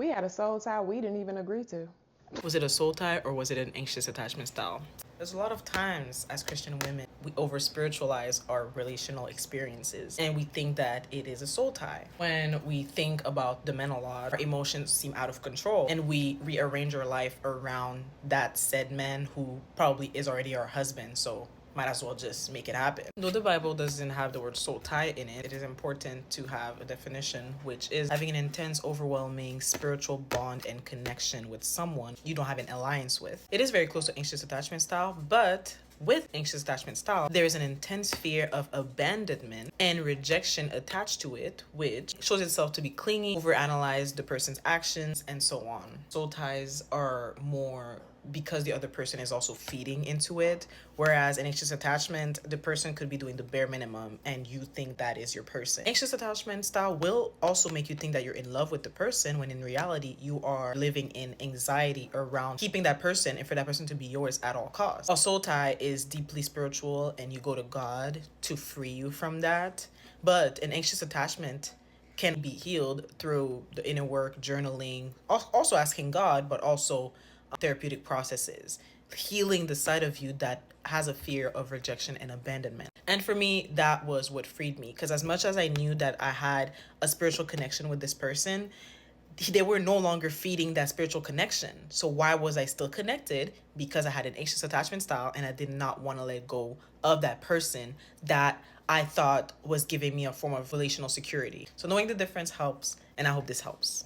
We had a soul tie we didn't even agree to. Was it a soul tie or was it an anxious attachment style? There's a lot of times as Christian women, we over spiritualize our relational experiences and we think that it is a soul tie. When we think about the men a lot, our emotions seem out of control and we rearrange our life around that said man who probably is already our husband. So might as well just make it happen. Though the Bible doesn't have the word soul tie in it, it is important to have a definition, which is having an intense, overwhelming spiritual bond and connection with someone you don't have an alliance with. It is very close to anxious attachment style, but with anxious attachment style, there is an intense fear of abandonment and rejection attached to it, which shows itself to be clingy, overanalyze the person's actions, and so on. Soul ties are more because the other person is also feeding into it. Whereas an anxious attachment, the person could be doing the bare minimum and you think that is your person. Anxious attachment style will also make you think that you're in love with the person when in reality you are living in anxiety around keeping that person and for that person to be yours at all costs. A soul tie is deeply spiritual and you go to God to free you from that. But an anxious attachment can be healed through the inner work, journaling, also asking God, but also therapeutic processes, healing the side of you that has a fear of rejection and abandonment. And for me, that was what freed me because as much as I knew that I had a spiritual connection with this person, they were no longer feeding that spiritual connection. So why was I still connected? Because I had an anxious attachment style and I did not want to let go of that person that I thought was giving me a form of relational security. So knowing the difference helps, and I hope this helps.